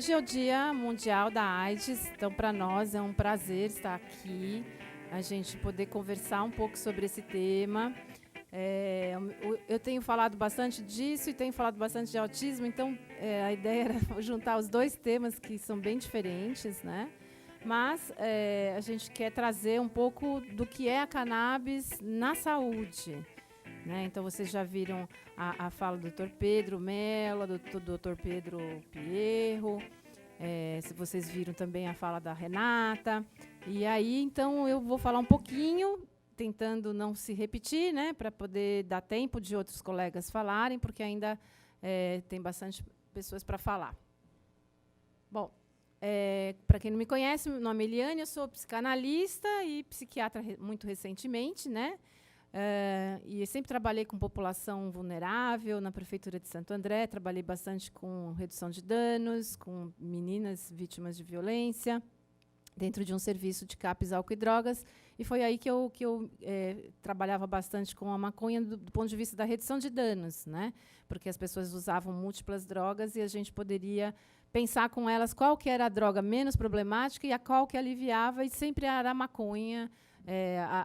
Hoje é o Dia Mundial da AIDS, então para nós é um prazer estar aqui, a gente poder conversar um pouco sobre esse tema. Eu tenho falado bastante disso e tenho falado bastante de autismo, então a ideia era juntar os dois temas que são bem diferentes, né? Mas a gente quer trazer um pouco do que é a cannabis na saúde. Né? Então, vocês já viram a fala do Dr. Pedro Mello, do Dr. Pedro Pierro, se vocês viram também a fala da Renata. E aí, então, eu vou falar um pouquinho, tentando não se repetir, né, para poder dar tempo de outros colegas falarem, porque ainda tem bastante pessoas para falar. Bom, para quem não me conhece, meu nome é Eliane, eu sou psicanalista e psiquiatra muito recentemente, né? E eu sempre trabalhei com população vulnerável na Prefeitura de Santo André, trabalhei bastante com redução de danos, com meninas vítimas de violência, dentro de um serviço de CAPS, álcool e drogas, e foi aí que eu trabalhava bastante com a maconha do ponto de vista da redução de danos, né? Porque as pessoas usavam múltiplas drogas e a gente poderia pensar com elas qual que era a droga menos problemática e a qual que aliviava, e sempre era a maconha,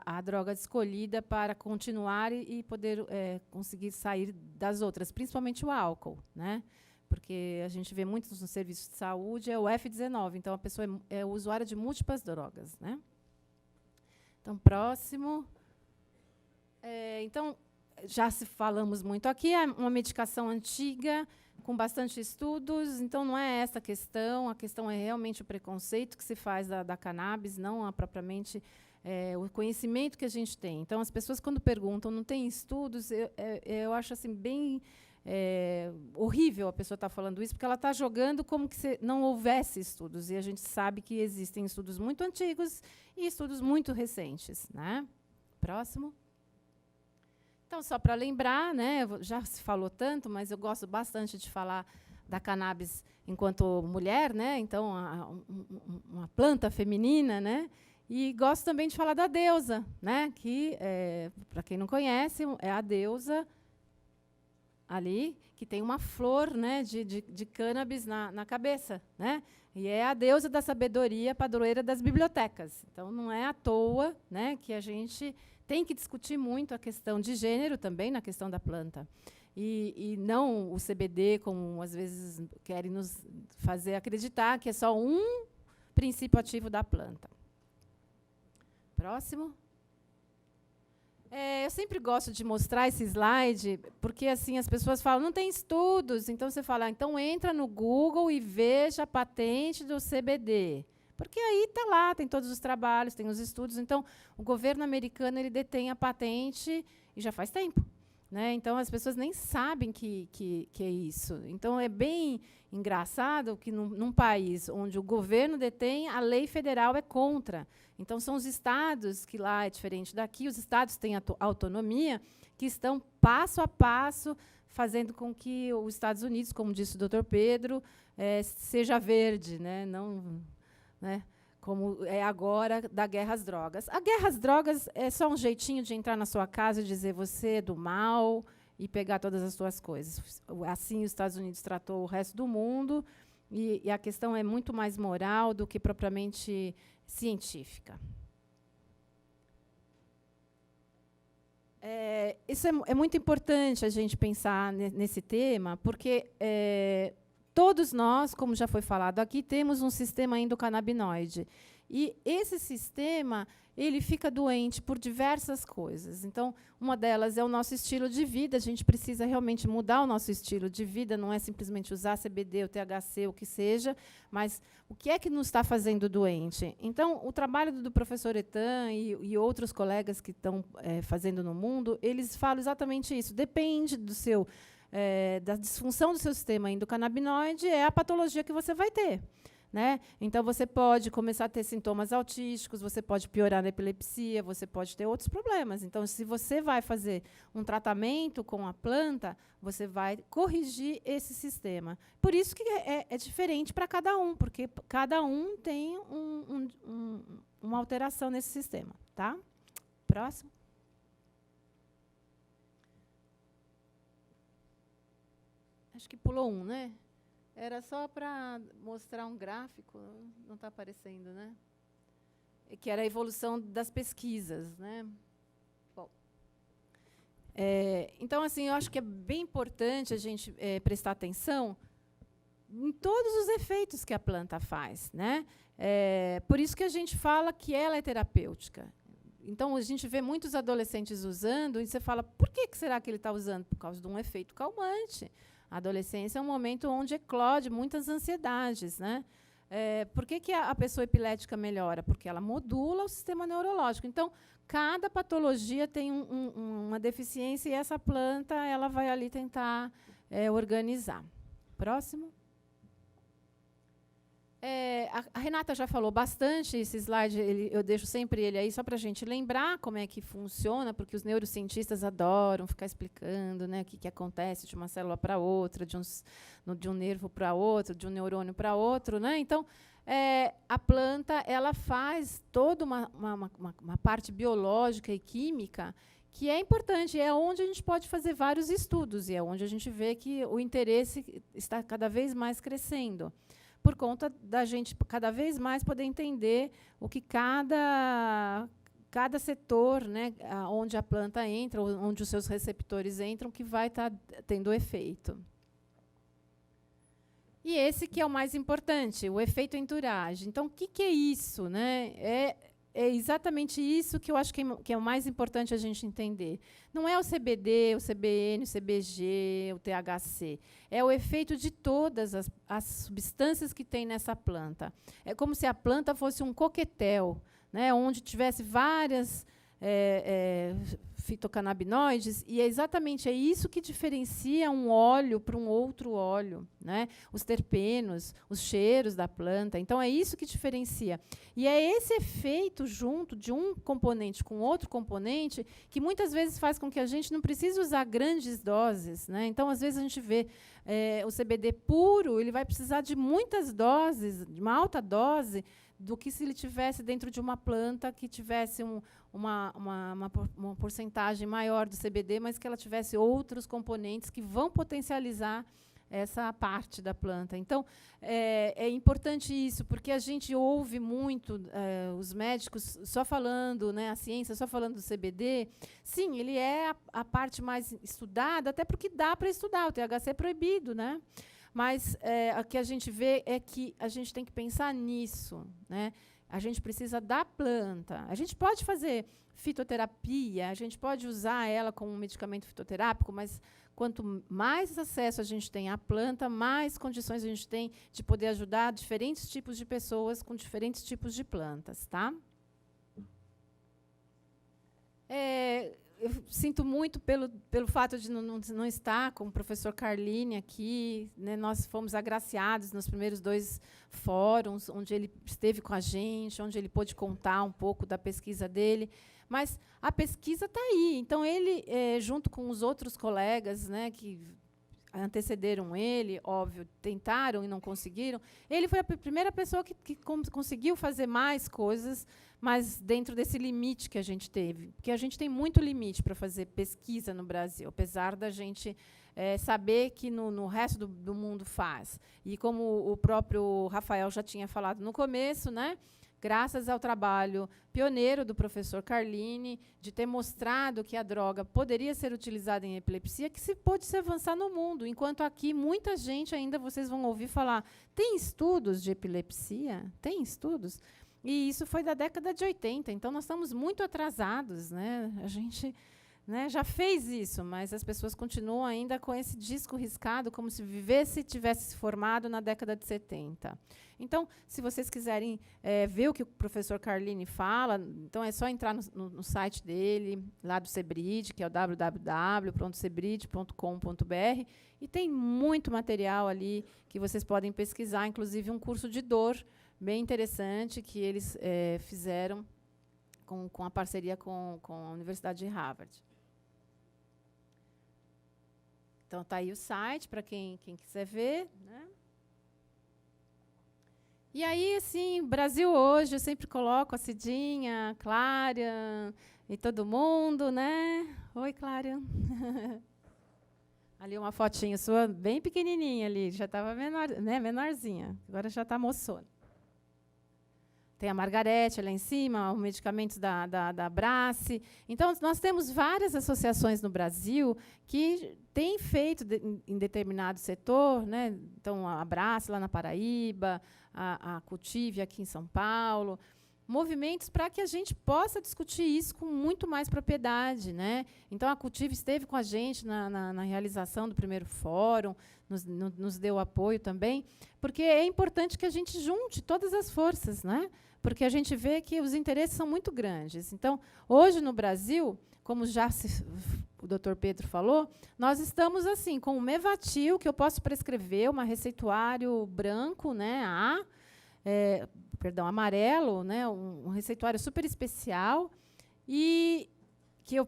a droga escolhida para continuar e poder conseguir sair das outras, principalmente o álcool, né? Porque a gente vê muito no serviço de saúde, é o F19, então a pessoa é usuária de múltiplas drogas, né? Então, próximo. Então, já se falamos muito aqui, é uma medicação antiga, com bastante estudos, então não é essa a questão é realmente o preconceito que se faz da cannabis, não propriamente o conhecimento que a gente tem. Então, as pessoas, quando perguntam, não tem estudos, eu acho assim, bem horrível a pessoa estar falando isso, porque ela está jogando como que se não houvesse estudos, e a gente sabe que existem estudos muito antigos e estudos muito recentes, né? Próximo. Então, só para lembrar, né, já se falou tanto, mas eu gosto bastante de falar da cannabis enquanto mulher, né? Então, uma planta feminina, né? E gosto também de falar da deusa, né? Que, para quem não conhece, é a deusa ali, que tem uma flor, né, de cannabis na cabeça, né? E é a deusa da sabedoria, padroeira das bibliotecas. Então, não é à toa, né, que a gente tem que discutir muito a questão de gênero também na questão da planta. E não o CBD, como às vezes querem nos fazer acreditar que é só um princípio ativo da planta. Próximo. Eu sempre gosto de mostrar esse slide, porque assim as pessoas falam, não tem estudos, então você fala, então entra no Google e veja a patente do CBD. Porque aí está lá, tem todos os trabalhos, tem os estudos. Então, o governo americano ele detém a patente e já faz tempo. Né? Então, as pessoas nem sabem que é isso. Então, é bem engraçado que, num país onde o governo detém, a lei federal é contra. Então, são os estados, que lá é diferente daqui, os estados têm autonomia, que estão, passo a passo, fazendo com que os Estados Unidos, como disse o Dr. Pedro, seja verde, né? Não... Né, como é agora da guerra às drogas. A guerra às drogas é só um jeitinho de entrar na sua casa e dizer você é do mal e pegar todas as suas coisas. Assim os Estados Unidos tratou o resto do mundo, e a questão é muito mais moral do que propriamente científica. Isso é muito importante a gente pensar nesse tema, porque todos nós, como já foi falado aqui, temos um sistema endocannabinoide. E esse sistema ele fica doente por diversas coisas. Então, uma delas é o nosso estilo de vida. A gente precisa realmente mudar o nosso estilo de vida, não é simplesmente usar CBD, o THC, o que seja, mas o que é que nos está fazendo doente? Então, o trabalho do professor Etan e outros colegas que estão fazendo no mundo, eles falam exatamente isso. Depende do seu... da disfunção do seu sistema endocannabinoide, é a patologia que você vai ter. Né? Então, você pode começar a ter sintomas autísticos, você pode piorar na epilepsia, você pode ter outros problemas. Então, se você vai fazer um tratamento com a planta, você vai corrigir esse sistema. Por isso que é diferente para cada um, porque cada um tem uma alteração nesse sistema. Tá? Próximo. Acho que pulou um, né? Era só para mostrar um gráfico, não está aparecendo, né? Que era a evolução das pesquisas, né? Bom, então, assim, eu acho que é bem importante a gente prestar atenção em todos os efeitos que a planta faz, né? Por isso que a gente fala que ela é terapêutica. Então, a gente vê muitos adolescentes usando, e você fala, por que será que ele está usando? Por causa de um efeito calmante. A adolescência é um momento onde eclode muitas ansiedades, né? Por que a pessoa epilética melhora? Porque ela modula o sistema neurológico. Então, cada patologia tem uma deficiência e essa planta ela vai ali tentar organizar. Próximo. A Renata já falou bastante, esse slide eu deixo sempre ele aí, só para a gente lembrar como é que funciona, porque os neurocientistas adoram ficar explicando, né, o que acontece de uma célula para outra, de um nervo para outro, de um neurônio para outro. Né? Então, a planta ela faz toda uma parte biológica e química que é importante, é onde a gente pode fazer vários estudos, e é onde a gente vê que o interesse está cada vez mais crescendo, por conta da gente cada vez mais poder entender o que cada setor, né, onde a planta entra, onde os seus receptores entram, que vai estar tendo efeito. E esse que é o mais importante, o efeito entourage. Então, o que é isso? Né? É exatamente isso que eu acho que é o mais importante a gente entender. Não é o CBD, o CBN, o CBG, o THC. É o efeito de todas as substâncias que tem nessa planta. É como se a planta fosse um coquetel, né, onde tivesse várias fitocannabinoides, e é exatamente isso que diferencia um óleo para um outro óleo, né? Os terpenos, os cheiros da planta. Então, é isso que diferencia. E é esse efeito junto de um componente com outro componente que muitas vezes faz com que a gente não precise usar grandes doses. Né? Então, às vezes, a gente vê o CBD puro, ele vai precisar de muitas doses, de uma alta dose, do que se ele tivesse dentro de uma planta que tivesse uma porcentagem maior do CBD, mas que ela tivesse outros componentes que vão potencializar essa parte da planta. Então, é importante isso, porque a gente ouve muito os médicos só falando, né, a ciência só falando do CBD. Sim, ele é a parte mais estudada, até porque dá para estudar, o THC é proibido, né? Mas o que a gente vê é que a gente tem que pensar nisso. Né? A gente precisa da planta. A gente pode fazer fitoterapia, a gente pode usar ela como um medicamento fitoterápico, mas quanto mais acesso a gente tem à planta, mais condições a gente tem de poder ajudar diferentes tipos de pessoas com diferentes tipos de plantas. Tá? Eu sinto muito pelo fato de não estar com o professor Carlini aqui. Né? Nós fomos agraciados nos primeiros 2 fóruns, onde ele esteve com a gente, onde ele pôde contar um pouco da pesquisa dele. Mas a pesquisa está aí. Então, ele, junto com os outros colegas, né, que antecederam ele, óbvio, tentaram e não conseguiram, ele foi a primeira pessoa que conseguiu fazer mais coisas, mas dentro desse limite que a gente teve. Porque a gente tem muito limite para fazer pesquisa no Brasil, apesar da gente saber que no resto do mundo faz. E como o próprio Rafael já tinha falado no começo, né, graças ao trabalho pioneiro do professor Carlini, de ter mostrado que a droga poderia ser utilizada em epilepsia, que se pôde se avançar no mundo, enquanto aqui muita gente ainda, vocês vão ouvir falar, tem estudos de epilepsia? Tem estudos? E isso foi da década de 80, então nós estamos muito atrasados. Né? A gente... Né, já fez isso, mas as pessoas continuam ainda com esse disco riscado, como se vivesse e tivesse se formado na década de 70. Então, se vocês quiserem ver o que o professor Carlini fala, então é só entrar no site dele, lá do CEBRID, que é o www.cebride.com.br, e tem muito material ali que vocês podem pesquisar, inclusive um curso de dor bem interessante que eles fizeram com a parceria com a Universidade de Harvard. Então, está aí o site para quem quiser ver. Né? E aí, assim, Brasil hoje, eu sempre coloco a Cidinha, a Clária e todo mundo. Né? Oi, Clária. Ali uma fotinha sua, bem pequenininha ali, já estava menor, né, menorzinha, agora já está moçona. Tem a Margarete lá em cima, os medicamentos da Brace. Então, nós temos várias associações no Brasil que têm feito, em determinado setor, né? Então, a Brace lá na Paraíba, a Cultive aqui em São Paulo, movimentos para que a gente possa discutir isso com muito mais propriedade, né? Então, a Cultive esteve com a gente na realização do primeiro fórum, nos deu apoio também, porque é importante que a gente junte todas as forças, né? Porque a gente vê que os interesses são muito grandes. Então, hoje no Brasil, como já o doutor Pedro falou, nós estamos assim com o Mevatil, que eu posso prescrever, um receituário branco, né, amarelo, né, um receituário super especial, e que eu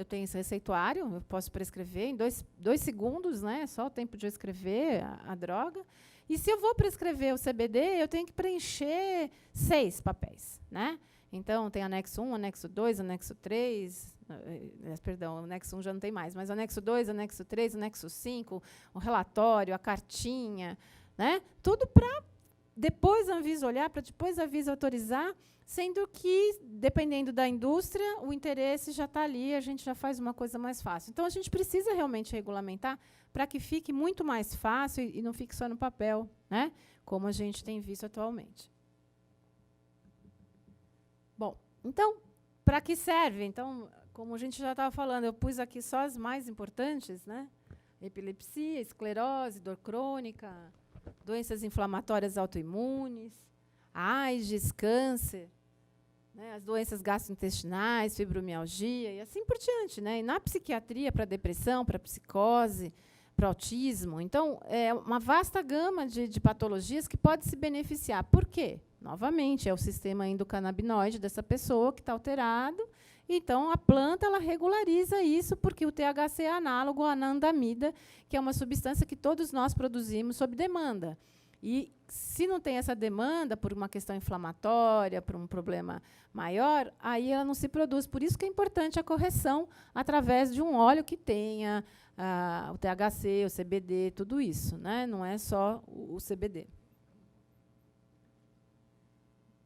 tenho esse receituário, eu posso prescrever em 2 segundos, né, só o tempo de eu escrever a droga. E se eu vou prescrever o CBD, eu tenho que preencher 6 papéis, né? Então, tem anexo 1, anexo 2, anexo 3, perdão, o anexo 1 já não tem mais, mas anexo 2, anexo 3, anexo 5, o relatório, a cartinha, né? Tudo para depois a Anvisa olhar, para depois a Anvisa autorizar, sendo que, dependendo da indústria, o interesse já está ali, a gente já faz uma coisa mais fácil. Então, a gente precisa realmente regulamentar para que fique muito mais fácil e não fique só no papel, né? Como a gente tem visto atualmente. Bom, então, para que serve? Então, como a gente já estava falando, eu pus aqui só as mais importantes, né? Epilepsia, esclerose, dor crônica, doenças inflamatórias autoimunes, AIDS, câncer, né, as doenças gastrointestinais, fibromialgia e assim por diante, né? E na psiquiatria, para depressão, para psicose, para autismo. Então, é uma vasta gama de patologias que pode se beneficiar. Por quê? Novamente, é o sistema endocannabinoide dessa pessoa que está alterado. Então, a planta ela regulariza isso, porque o THC é análogo à anandamida, que é uma substância que todos nós produzimos sob demanda. E, se não tem essa demanda, por uma questão inflamatória, por um problema maior, aí ela não se produz. Por isso que é importante a correção através de um óleo que tenha o THC, o CBD, tudo isso, né? Não é só o CBD.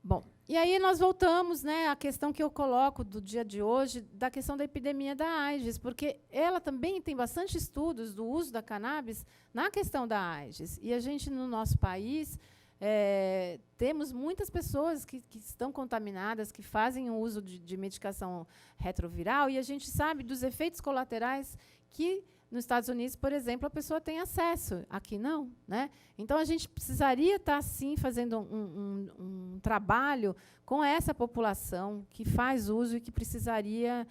Bom, e aí nós voltamos, né, à questão que eu coloco do dia de hoje, da questão da epidemia da AIDS, porque ela também tem bastante estudos do uso da cannabis na questão da AIDS. E a gente, no nosso país, temos muitas pessoas que estão contaminadas, que fazem o uso de medicação retroviral, e a gente sabe dos efeitos colaterais que, nos Estados Unidos, por exemplo, a pessoa tem acesso. Aqui não, né? Então, a gente precisaria estar, sim, fazendo um trabalho com essa população que faz uso e que precisaria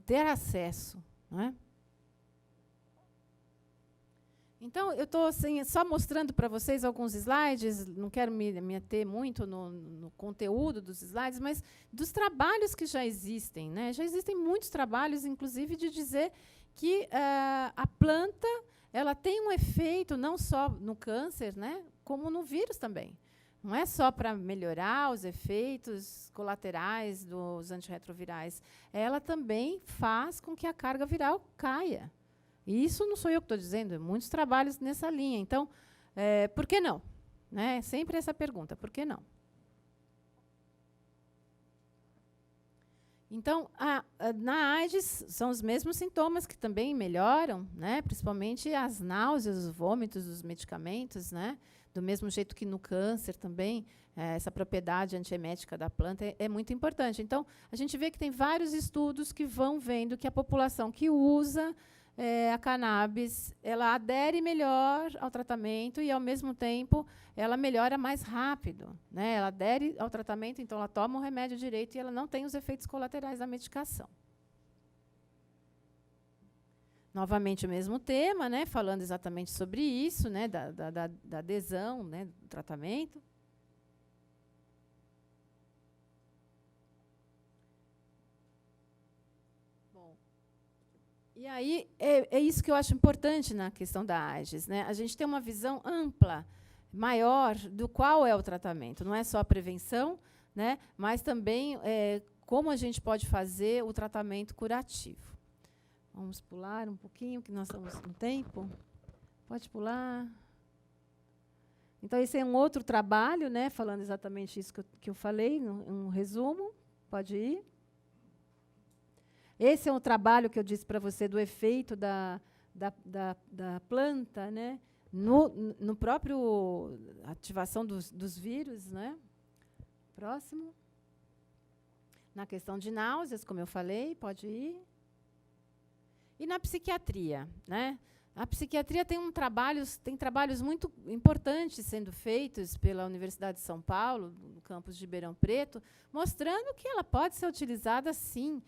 ter acesso, não é? Então, eu estou assim, só mostrando para vocês alguns slides, não quero me ater muito no conteúdo dos slides, mas dos trabalhos que já existem, né? Já existem muitos trabalhos, inclusive, de dizer que a planta ela tem um efeito não só no câncer, né, como no vírus também. Não é só para melhorar os efeitos colaterais dos antirretrovirais. Ela também faz com que a carga viral caia. E isso não sou eu que estou dizendo, muitos trabalhos nessa linha. Então, por que não? Né? Sempre essa pergunta, por que não? Então, na AIDS, são os mesmos sintomas que também melhoram, né? Principalmente as náuseas, os vômitos dos medicamentos, né? Do mesmo jeito que no câncer também, essa propriedade antiemética da planta é muito importante. Então, a gente vê que tem vários estudos que vão vendo que a população que usa a cannabis, ela adere melhor ao tratamento e, ao mesmo tempo, ela melhora mais rápido, né? Ela adere ao tratamento, então ela toma o remédio direito e ela não tem os efeitos colaterais da medicação. Novamente o mesmo tema, né? Falando exatamente sobre isso, né? Da adesão, né? Do tratamento. E aí, é isso que eu acho importante na questão da AIDS, né? A gente tem uma visão ampla, maior, do qual é o tratamento. Não é só a prevenção, né? Mas também como a gente pode fazer o tratamento curativo. Vamos pular um pouquinho, que nós estamos no tempo. Pode pular. Então, esse é um outro trabalho, né, falando exatamente isso que eu falei, um resumo. Pode ir. Esse é um trabalho que eu disse para você do efeito da planta, né, no próprio ativação dos vírus, né? Próximo. Na questão de náuseas, como eu falei, pode ir. E na psiquiatria, né? A psiquiatria tem trabalhos muito importantes sendo feitos pela Universidade de São Paulo, no campus de Ribeirão Preto, mostrando que ela pode ser utilizada, sim,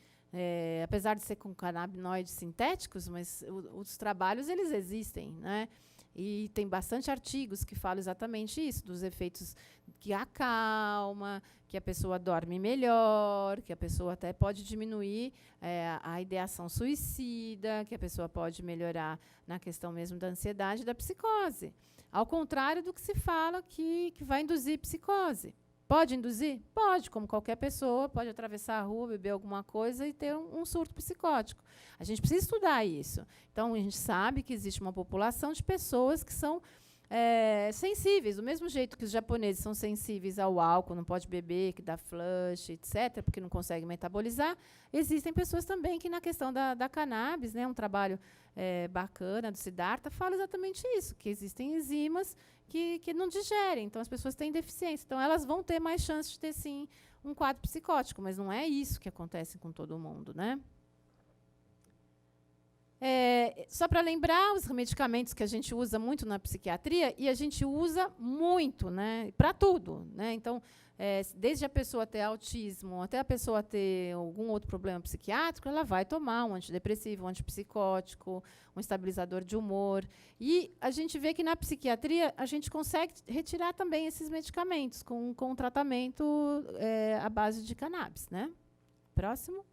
apesar de ser com canabinoides sintéticos, mas os trabalhos eles existem, né? E tem bastante artigos que falam exatamente isso, dos efeitos que acalma, que a pessoa dorme melhor, que a pessoa até pode diminuir a ideação suicida, que a pessoa pode melhorar na questão mesmo da ansiedade e da psicose. Ao contrário do que se fala que vai induzir psicose. Pode induzir? Pode, como qualquer pessoa, pode atravessar a rua, beber alguma coisa e ter um surto psicótico. A gente precisa estudar isso. Então, a gente sabe que existe uma população de pessoas que são sensíveis, do mesmo jeito que os japoneses são sensíveis ao álcool, não pode beber, que dá flush, etc., porque não consegue metabolizar. Existem pessoas também que, na questão da cannabis, né, um trabalho bacana do Siddhartha, fala exatamente isso, que existem enzimas que não digerem, então as pessoas têm deficiência. Então, elas vão ter mais chance de ter, sim, um quadro psicótico, mas não é isso que acontece com todo mundo, né? Só para lembrar, os medicamentos que a gente usa muito na psiquiatria, e a gente usa muito, né, para tudo, né? Então, desde a pessoa ter autismo até a pessoa ter algum outro problema psiquiátrico, ela vai tomar um antidepressivo, um antipsicótico, um estabilizador de humor. E a gente vê que na psiquiatria a gente consegue retirar também esses medicamentos com um tratamento à base de cannabis, né? Próximo.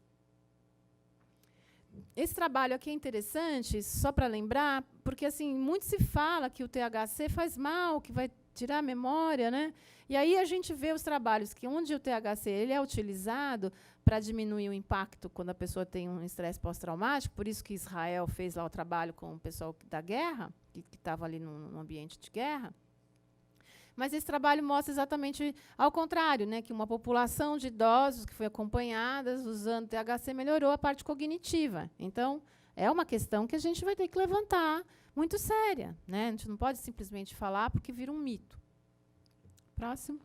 Esse trabalho aqui é interessante, só para lembrar, porque assim, muito se fala que o THC faz mal, que vai tirar a memória, né? E aí a gente vê os trabalhos que onde o THC ele é utilizado para diminuir o impacto quando a pessoa tem um estresse pós-traumático, por isso que Israel fez lá o trabalho com o pessoal da guerra, que estava ali num ambiente de guerra. Mas esse trabalho mostra exatamente ao contrário, né, que uma população de idosos que foi acompanhada usando THC melhorou a parte cognitiva. Então, é uma questão que a gente vai ter que levantar muito séria, né? A gente não pode simplesmente falar porque vira um mito. Próximo.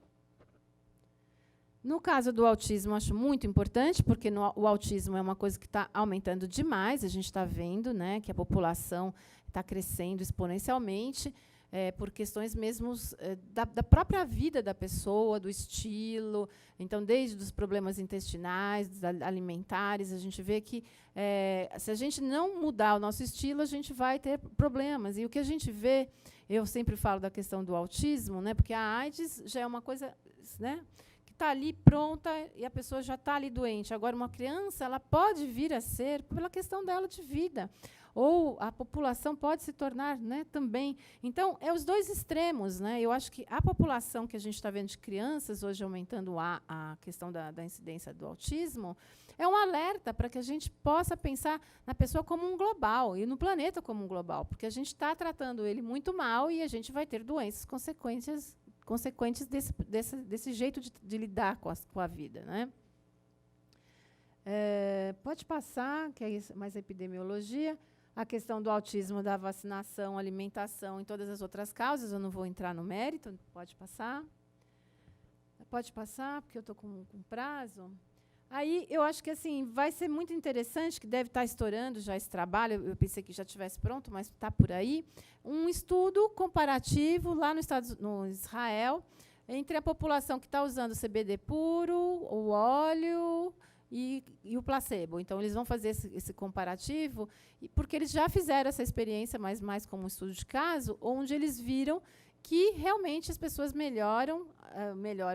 No caso do autismo, acho muito importante, porque o autismo é uma coisa que está aumentando demais, a gente está vendo, né, que a população está crescendo exponencialmente, por questões mesmo da própria vida da pessoa, do estilo. Então, desde os problemas intestinais, alimentares, a gente vê que, se a gente não mudar o nosso estilo, a gente vai ter problemas. E o que a gente vê, eu sempre falo da questão do autismo, né, porque a AIDS já é uma coisa, né, que está ali pronta e a pessoa já está ali doente. Agora, uma criança ela pode vir a ser pela questão dela de vida. Ou a população pode se tornar, né, também. Então, os dois extremos, né? Eu acho que a população que a gente está vendo de crianças, hoje aumentando a questão da incidência do autismo, é um alerta para que a gente possa pensar na pessoa como um global e no planeta como um global, porque a gente está tratando ele muito mal e a gente vai ter doenças consequentes desse jeito de lidar com a vida, né? Pode passar, que é mais epidemiologia. A questão do autismo, da vacinação, alimentação e todas as outras causas, eu não vou entrar no mérito, pode passar. Pode passar, porque eu estou com prazo. Aí, eu acho que assim, vai ser muito interessante, que deve estar estourando já esse trabalho, eu pensei que já estivesse pronto, mas está por aí, um estudo comparativo lá no Israel, entre a população que está usando o CBD puro, o óleo e o placebo. Então, eles vão fazer esse comparativo, porque eles já fizeram essa experiência, mas mais como um estudo de caso, onde eles viram que realmente as pessoas melhoram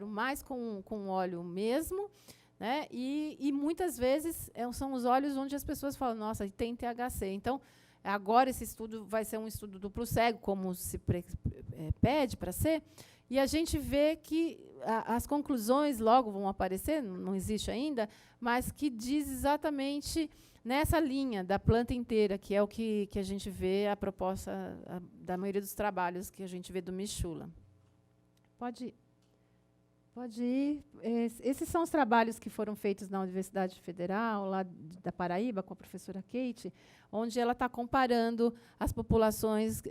mais com o óleo mesmo, né? E muitas vezes são os óleos onde as pessoas falam, nossa, tem THC. Então, agora esse estudo vai ser um estudo duplo cego, como se pede para ser, e a gente vê que as conclusões logo vão aparecer, não existe ainda, mas que diz exatamente nessa linha da planta inteira, que é o que a gente vê, a proposta da maioria dos trabalhos que a gente vê do Michula. Pode ir. Pode ir. Esses são os trabalhos que foram feitos na Universidade Federal, lá da Paraíba, com a professora Kate, onde ela está comparando as populações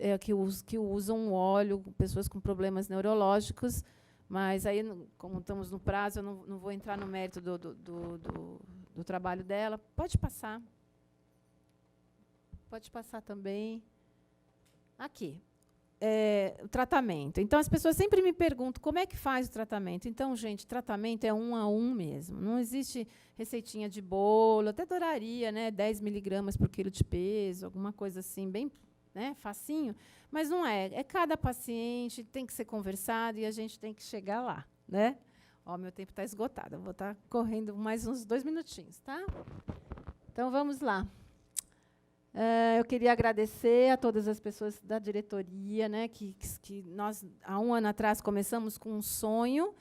que usam óleo, pessoas com problemas neurológicos, mas aí, como estamos no prazo, eu não vou entrar no mérito do trabalho dela. Pode passar. Pode passar também. Aqui. O tratamento. Então, as pessoas sempre me perguntam como é que faz o tratamento. Então, gente, tratamento é 1 a 1 mesmo. Não existe receitinha de bolo. Até adoraria, né, 10 miligramas por quilo de peso, alguma coisa assim, bem, né, facinho. Mas não é. É cada paciente, tem que ser conversado e a gente tem que chegar lá, né? Ó, meu tempo está esgotado. Eu vou estar correndo mais uns 2 minutinhos, tá? Então, vamos lá. Eu queria agradecer a todas as pessoas da diretoria, né, que nós, há 1 ano atrás, começamos com um sonho.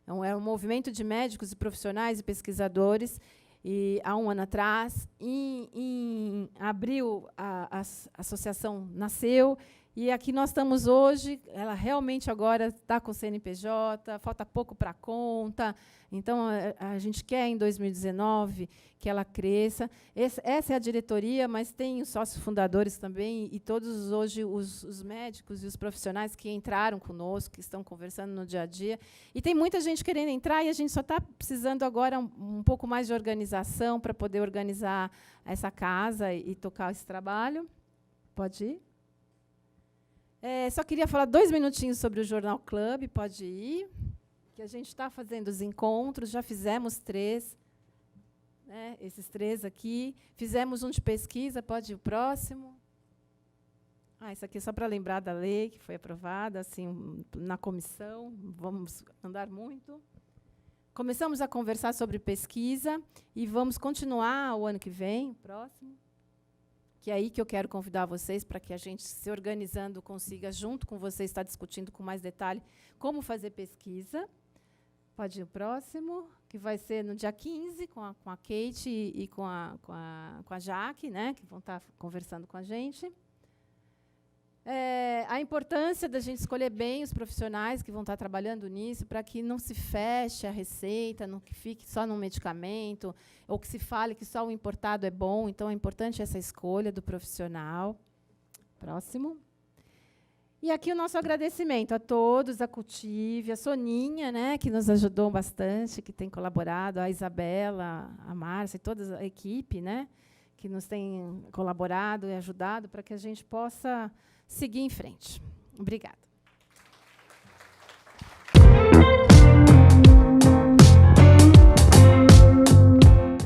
Era um movimento de médicos e profissionais e pesquisadores. E, há 1 ano atrás, em abril, a associação nasceu. E aqui nós estamos hoje, ela realmente agora está com o CNPJ, falta pouco para a conta. Então, a gente quer, em 2019, que ela cresça. Essa é a diretoria, mas tem os sócios fundadores também, e todos hoje os médicos e os profissionais que entraram conosco, que estão conversando no dia a dia. E tem muita gente querendo entrar, e a gente só está precisando agora um pouco mais de organização para poder organizar essa casa e tocar esse trabalho. Pode ir? Só queria falar 2 minutinhos sobre o Jornal Club, pode ir. Que a gente está fazendo os encontros, já fizemos 3, né, esses 3 aqui. Fizemos um de pesquisa, pode ir o próximo. Isso aqui é só para lembrar da lei, que foi aprovada assim, na comissão, vamos andar muito. Começamos a conversar sobre pesquisa e vamos continuar o ano que vem, próximo. Que é aí que eu quero convidar vocês para que a gente, se organizando, consiga, junto com vocês, estar discutindo com mais detalhe como fazer pesquisa. Pode ir o próximo, que vai ser no dia 15, com a Kate e com a Jaque, né, que vão estar conversando com a gente. A importância da gente escolher bem os profissionais que vão estar trabalhando nisso, para que não se feche a receita, não que fique só no medicamento, ou que se fale que só o importado é bom. Então, é importante essa escolha do profissional. Próximo. E aqui o nosso agradecimento a todos, a Cultive, a Soninha, né, que nos ajudou bastante, que tem colaborado, a Isabela, a Márcia e toda a equipe, né, que nos tem colaborado e ajudado para que a gente possa seguir em frente. Obrigada.